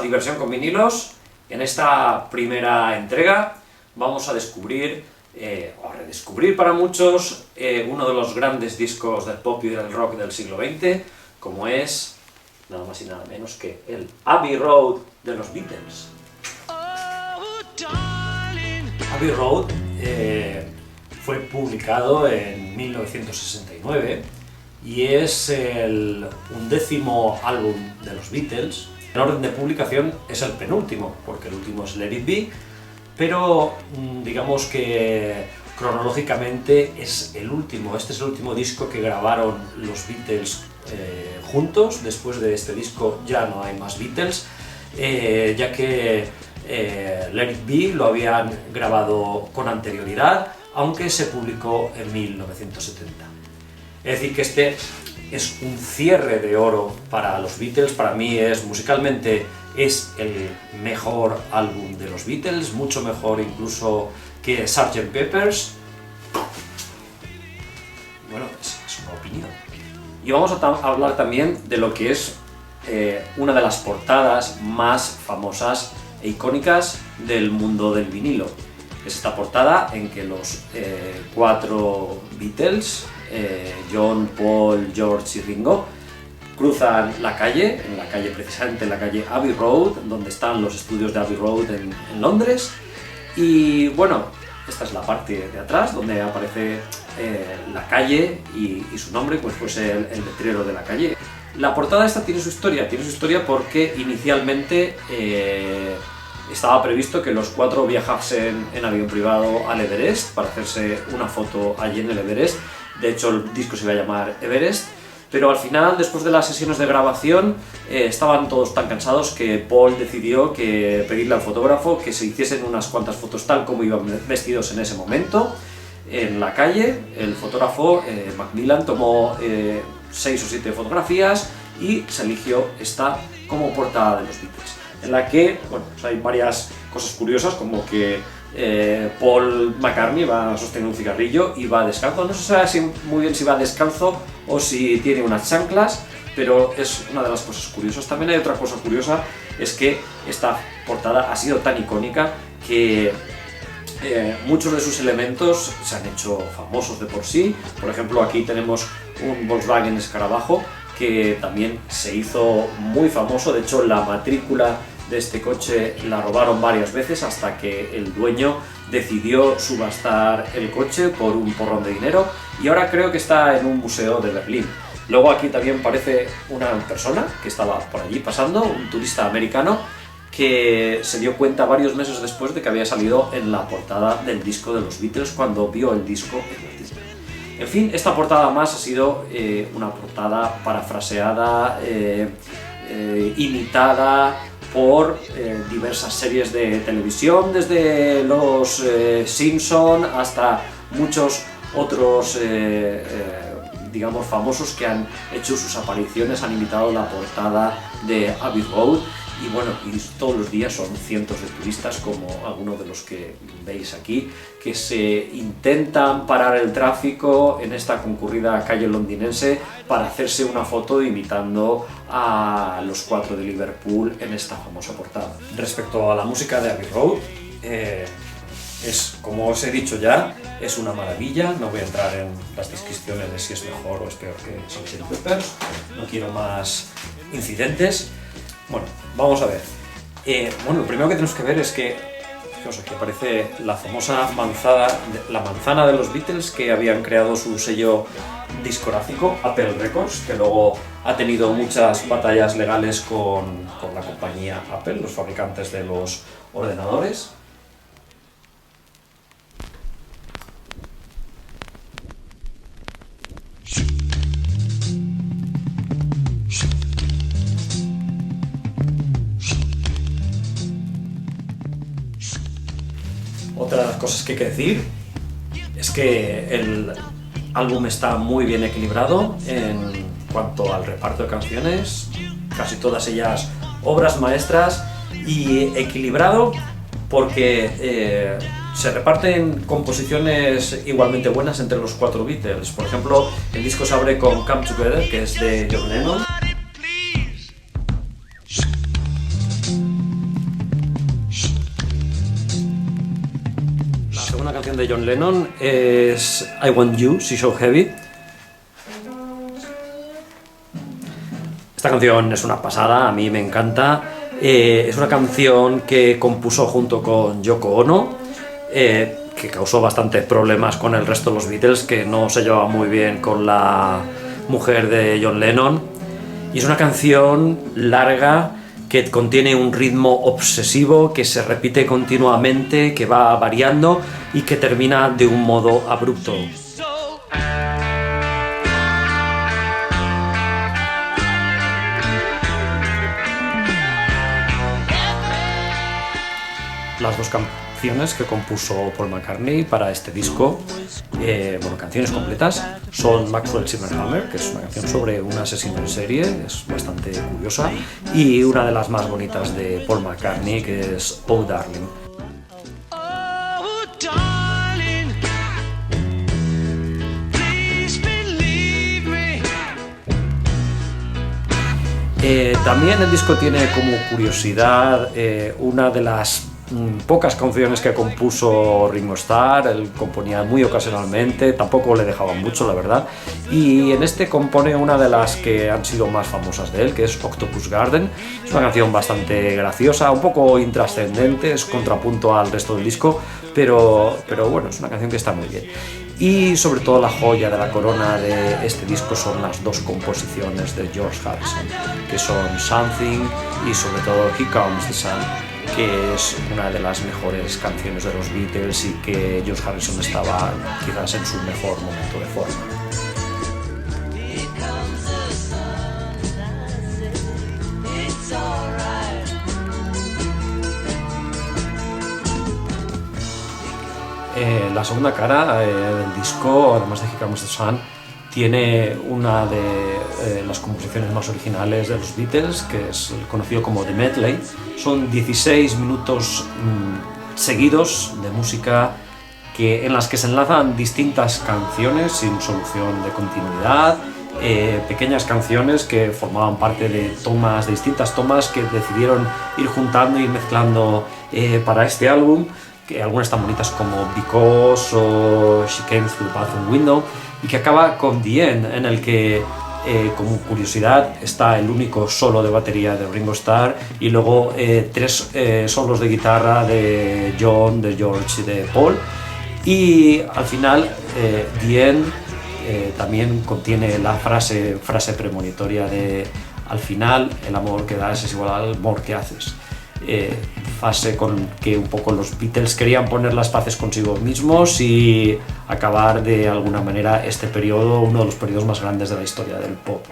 Diversión con Vinilos. En esta primera entrega vamos a descubrir, o a redescubrir para muchos, uno de los grandes discos del pop y del rock del siglo XX, como es, nada más y nada menos que el Abbey Road de los Beatles. Abbey Road fue publicado en 1969 y es el 11º álbum de los Beatles. En orden de publicación es el penúltimo, porque el último es Let It Be, pero digamos que cronológicamente es el último. Este es el último disco que grabaron los Beatles juntos. Después de este disco ya no hay más Beatles, ya que Let It Be lo habían grabado con anterioridad, aunque se publicó en 1970. Es decir, que este es un cierre de oro para los Beatles. Para mí musicalmente es el mejor álbum de los Beatles, mucho mejor incluso que Sgt. Pepper's. Bueno, es una opinión. Y vamos a hablar también de lo que es una de las portadas más famosas e icónicas del mundo del vinilo. Es esta portada en que los 4 Beatles, John, Paul, George y Ringo, cruzan la calle, precisamente en la calle Abbey Road, donde están los estudios de Abbey Road en Londres. Y bueno, esta es la parte de atrás donde aparece la calle y su nombre, pues el letrero de la calle. La portada esta tiene su historia porque inicialmente estaba previsto que los 4 viajasen en avión privado al Everest para hacerse una foto allí en el Everest. De hecho, el disco se iba a llamar Everest, pero al final, después de las sesiones de grabación, estaban todos tan cansados que Paul decidió pedirle al fotógrafo que se hiciesen unas cuantas fotos tal como iban vestidos en ese momento en la calle. El fotógrafo, Macmillan, tomó 6 o 7 fotografías y se eligió esta como portada de los Beatles, en la que hay varias cosas curiosas, como que Paul McCartney va a sostener un cigarrillo y va descalzo. No se sabe muy bien si va descalzo o si tiene unas chanclas, pero es una de las cosas curiosas. También hay otra cosa curiosa, es que esta portada ha sido tan icónica que muchos de sus elementos se han hecho famosos de por sí. Por ejemplo, aquí tenemos un Volkswagen Escarabajo que también se hizo muy famoso. De hecho, la matrícula de este coche la robaron varias veces hasta que el dueño decidió subastar el coche por un porrón de dinero, y ahora creo que está en un museo de Berlín. Luego aquí también parece una persona que estaba por allí pasando, un turista americano, que se dio cuenta varios meses después de que había salido en la portada del disco de los Beatles, cuando vio el disco en el disco. En fin, esta portada más ha sido una portada parafraseada, imitada por diversas series de televisión, desde los Simpson hasta muchos otros digamos famosos que han hecho sus apariciones, han imitado la portada de Abbey Road. Y bueno, y todos los días son cientos de turistas, como algunos de los que veis aquí, que se intentan parar el tráfico en esta concurrida calle londinense para hacerse una foto imitando a los 4 de Liverpool en esta famosa portada. Respecto a la música de Abbey Road, como os he dicho ya, es una maravilla. No voy a entrar en las descripciones de si es mejor o es peor que Sgt. Pepper's, no quiero más incidentes. Bueno, vamos a ver. Lo primero que tenemos que ver es que, fijaos, aquí aparece la famosa manzana de los Beatles, que habían creado su sello discográfico, Apple Records, que luego ha tenido muchas batallas legales con la compañía Apple, los fabricantes de los ordenadores. Otra de las cosas que hay que decir es que el álbum está muy bien equilibrado en cuanto al reparto de canciones, casi todas ellas obras maestras, y equilibrado porque se reparten composiciones igualmente buenas entre los 4 Beatles. Por ejemplo, el disco se abre con Come Together, que es de John Lennon. segunda canción de John Lennon es I Want You, She's So Heavy. Esta canción es una pasada, a mí me encanta. Es una canción que compuso junto con Yoko Ono, que causó bastantes problemas con el resto de los Beatles, que no se llevaba muy bien con la mujer de John Lennon. Y es una canción larga que contiene un ritmo obsesivo que se repite continuamente, que va variando y que termina de un modo abrupto. Las dos canciones que compuso Paul McCartney para este disco, canciones completas, son Maxwell Silverhammer, que es una canción sobre un asesino en serie, es bastante curiosa, y una de las más bonitas de Paul McCartney, que es Oh Darling. También el disco tiene como curiosidad una de las pocas canciones que compuso Ringo Starr. Él componía muy ocasionalmente, tampoco le dejaban mucho, la verdad, y en este compone una de las que han sido más famosas de él, que es Octopus Garden. Es una canción bastante graciosa, un poco intrascendente, es contrapunto al resto del disco, pero bueno, es una canción que está muy bien. Y sobre todo la joya de la corona de este disco son las dos composiciones de George Harrison, que son Something y sobre todo Here Comes the Sun, que es una de las mejores canciones de los Beatles y que George Harrison estaba quizás en su mejor momento de forma. La segunda cara del disco, además de Here Comes the Sun, tiene una de las composiciones más originales de los Beatles, que es conocido como The Medley. Son 16 minutos seguidos de música en las que se enlazan distintas canciones sin solución de continuidad, pequeñas canciones que formaban parte de distintas tomas que decidieron ir juntando y mezclando para este álbum, que algunas tan bonitas como Because o She Came Through the Bathroom Window, y que acaba con The End, en el que como curiosidad está el único solo de batería de Ringo Starr y luego 3 solos de guitarra de John, de George y de Paul, y al final The End también contiene la frase premonitoria de al final el amor que das es igual al amor que haces. Fase con que un poco los Beatles querían poner las paces consigo mismos y acabar de alguna manera este periodo, uno de los periodos más grandes de la historia del pop.